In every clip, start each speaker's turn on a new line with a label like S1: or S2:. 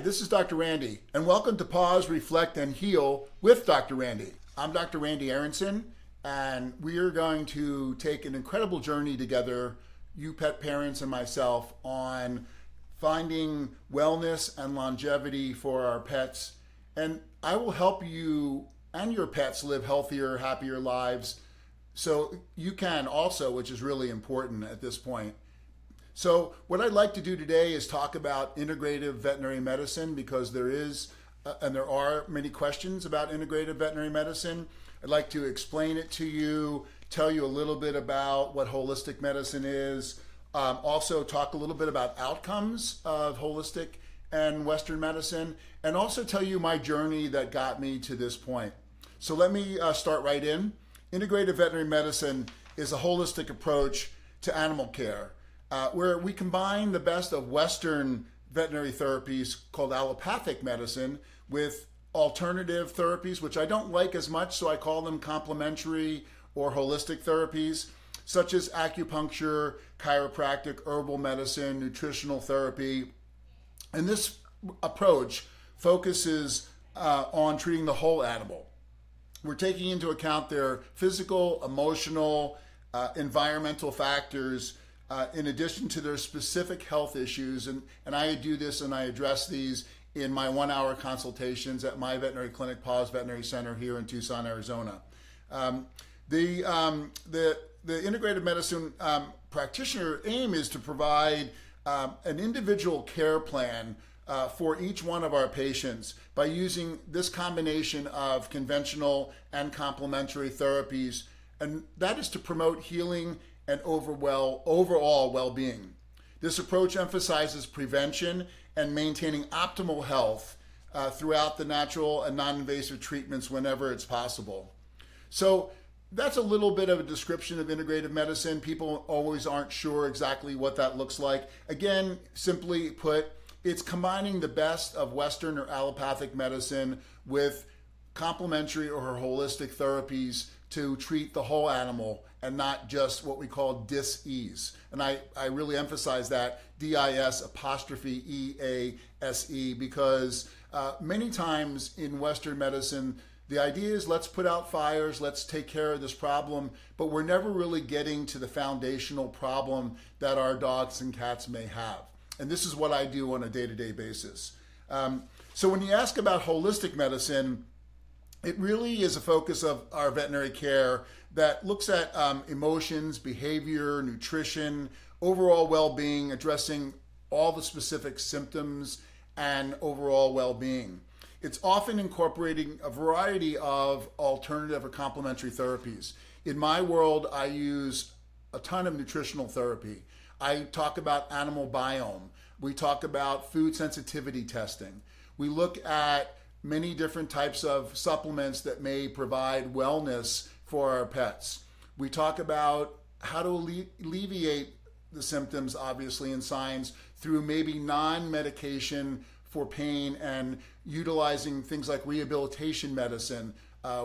S1: this is Dr. Randy, and welcome to Pause, Reflect, and Heal with Dr. Randy. I'm Dr. Randy Aronson, and we are going to take an incredible journey together, you pet parents and myself, on finding wellness and longevity for our pets. And I will help you and your pets live healthier, happier lives, so you can also, which is really important at this point. So what I'd like to do today is talk about integrative veterinary medicine, because there are many questions about integrative veterinary medicine. I'd like to explain it to you, tell you a little bit about what holistic medicine is, also talk a little bit about outcomes of holistic and Western medicine, and also tell you my journey that got me to this point. So let me start right in. Integrative veterinary medicine is a holistic approach to animal care, where we combine the best of Western veterinary therapies called allopathic medicine with alternative therapies, which I don't like as much, so I call them complementary or holistic therapies, such as acupuncture, chiropractic, herbal medicine, nutritional therapy. And this approach focuses on treating the whole animal. We're taking into account their physical, emotional, environmental factors, in addition to their specific health issues. And I do this and I address these in my 1-hour consultations at my veterinary clinic, Paws Veterinary Center here in Tucson, Arizona. The integrative medicine practitioner aim is to provide an individual care plan for each one of our patients by using this combination of conventional and complementary therapies, and that is to promote healing and overall well-being. This approach emphasizes prevention and maintaining optimal health throughout the natural and non-invasive treatments whenever it's possible. So that's a little bit of a description of integrative medicine. People always aren't sure exactly what that looks like. Again, simply put, it's combining the best of Western or allopathic medicine with complementary or holistic therapies to treat the whole animal and not just what we call dis-ease. And I really emphasize that, D-I-S''E-A-S-E, because many times in Western medicine, the idea is let's put out fires, let's take care of this problem, but we're never really getting to the foundational problem that our dogs and cats may have. And this is what I do on a day-to-day basis. So when you ask about holistic medicine, it really is a focus of our veterinary care that looks at emotions, behavior, nutrition, overall well-being, addressing all the specific symptoms and overall well-being. It's often incorporating a variety of alternative or complementary therapies. In my world, I use a ton of nutritional therapy. I talk about animal biome. We talk about food sensitivity testing. We look at many different types of supplements that may provide wellness for our pets. We talk about how to alleviate the symptoms, obviously, and signs through maybe non-medication for pain and utilizing things like rehabilitation medicine.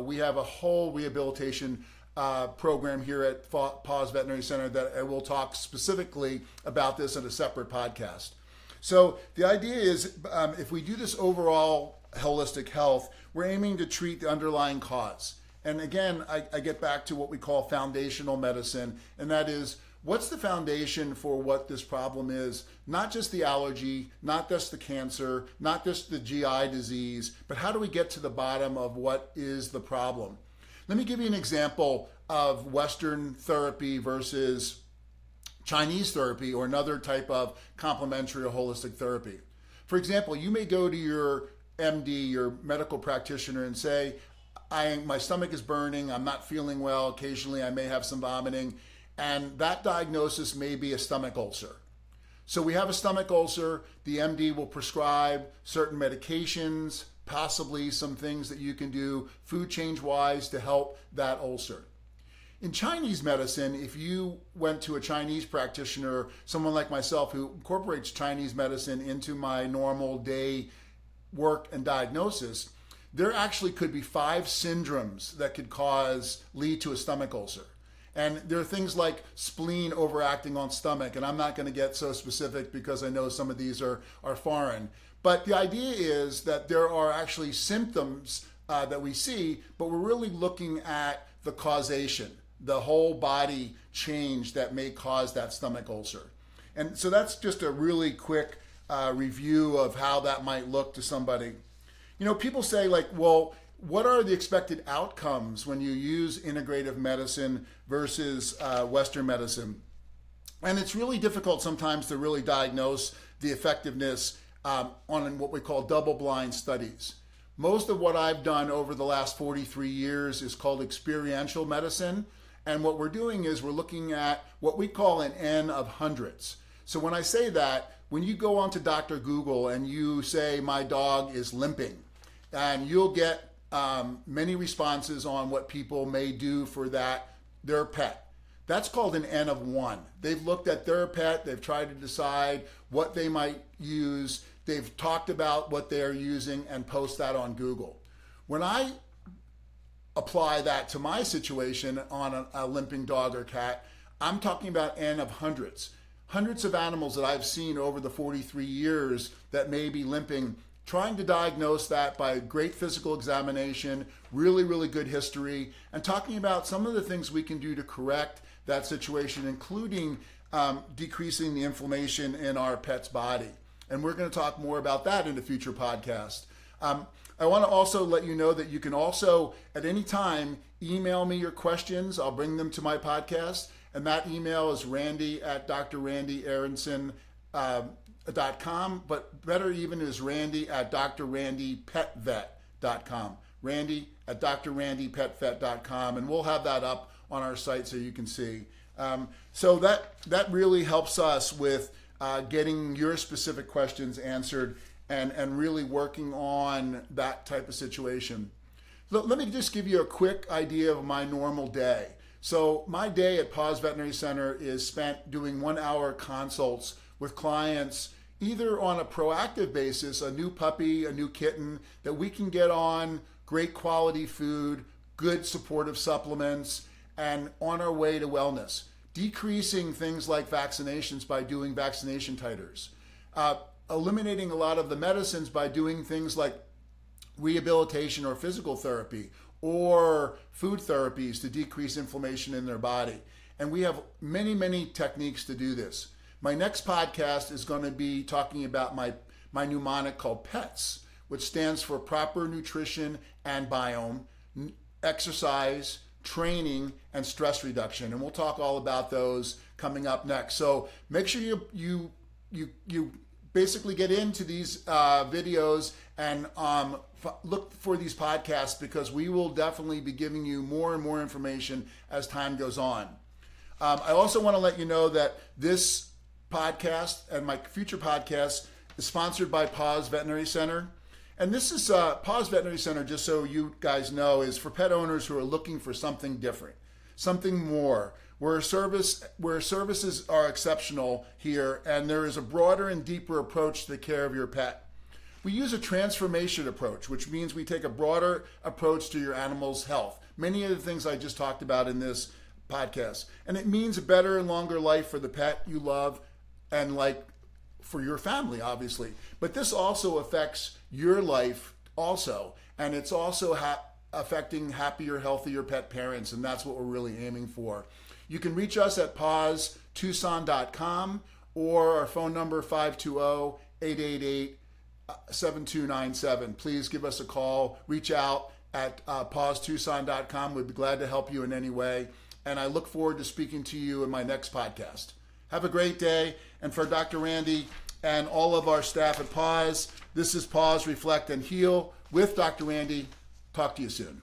S1: We have a whole rehabilitation program here at Paws Veterinary Center that I will talk specifically about this in a separate podcast. So the idea is if we do this overall holistic health, we're aiming to treat the underlying cause. And again, I get back to what we call foundational medicine, and that is, what's the foundation for what this problem is? Not just the allergy, not just the cancer, not just the GI disease, but how do we get to the bottom of what is the problem? Let me give you an example of Western therapy versus Chinese therapy or another type of complementary or holistic therapy. For example, you may go to your MD, your medical practitioner, and say, my stomach is burning, I'm not feeling well, occasionally I may have some vomiting, and that diagnosis may be a stomach ulcer. So we have a stomach ulcer, the MD will prescribe certain medications, possibly some things that you can do food change-wise to help that ulcer. In Chinese medicine, if you went to a Chinese practitioner, someone like myself who incorporates Chinese medicine into my normal day work and diagnosis, there actually could be 5 syndromes that could lead to a stomach ulcer. And there are things like spleen overacting on stomach, and I'm not going to get so specific because I know some of these are foreign. But the idea is that there are actually symptoms that we see, but we're really looking at the causation, the whole body change that may cause that stomach ulcer. And so that's just a really quick review of how that might look to somebody. You know, people say like, well, what are the expected outcomes when you use integrative medicine versus Western medicine? And it's really difficult sometimes to really diagnose the effectiveness on what we call double-blind studies. Most of what I've done over the last 43 years is called experiential medicine. And what we're doing is we're looking at what we call an N of hundreds. So when I say that, when you go onto Dr. Google and you say, my dog is limping, and you'll get many responses on what people may do for their pet. That's called an N of 1. They've looked at their pet, they've tried to decide what they might use, they've talked about what they're using and post that on Google. When I apply that to my situation on a limping dog or cat, I'm talking about N of hundreds. Hundreds of animals that I've seen over the 43 years that may be limping, trying to diagnose that by great physical examination, really, really good history, and talking about some of the things we can do to correct that situation, including decreasing the inflammation in our pet's body. And we're going to talk more about that in a future podcast. I want to also let you know that you can also, at any time, email me your questions. I'll bring them to my podcast. And that email is randy@drrandyAronson.com, but better even is randy@drrandypetvet.com. randy@drrandypetvet.com, and we'll have that up on our site so you can see. So that really helps us with getting your specific questions answered and really working on that type of situation. Let me just give you a quick idea of my normal day. So my day at Paws Veterinary Center is spent doing 1-hour consults with clients, either on a proactive basis, a new puppy, a new kitten, that we can get on great quality food, good supportive supplements, and on our way to wellness. Decreasing things like vaccinations by doing vaccination titers. Eliminating a lot of the medicines by doing things like rehabilitation or physical therapy or food therapies to decrease inflammation in their body. And we have many, many techniques to do this. My next podcast is going to be talking about my mnemonic called PETS, which stands for proper nutrition and biome, exercise, training, and stress reduction. And we'll talk all about those coming up next. So make sure you basically get into these videos and look for these podcasts, because we will definitely be giving you more and more information as time goes on. I also want to let you know that this podcast and my future podcast is sponsored by Paws Veterinary Center. And this is Paws Veterinary Center, just so you guys know, is for pet owners who are looking for something different, something more, where services are exceptional here, and there is a broader and deeper approach to the care of your pet. We use a transformation approach, which means we take a broader approach to your animal's health. Many of the things I just talked about in this podcast. And it means a better and longer life for the pet you love and like for your family, obviously. But this also affects your life also. And it's also affecting happier, healthier pet parents. And that's what we're really aiming for. You can reach us at pawstucson.com or our phone number 520-888-7297. Please give us a call. Reach out at pawstucson.com. We'd be glad to help you in any way. And I look forward to speaking to you in my next podcast. Have a great day. And for Dr. Randy and all of our staff at Paws, this is Paws, Reflect, and Heal with Dr. Randy. Talk to you soon.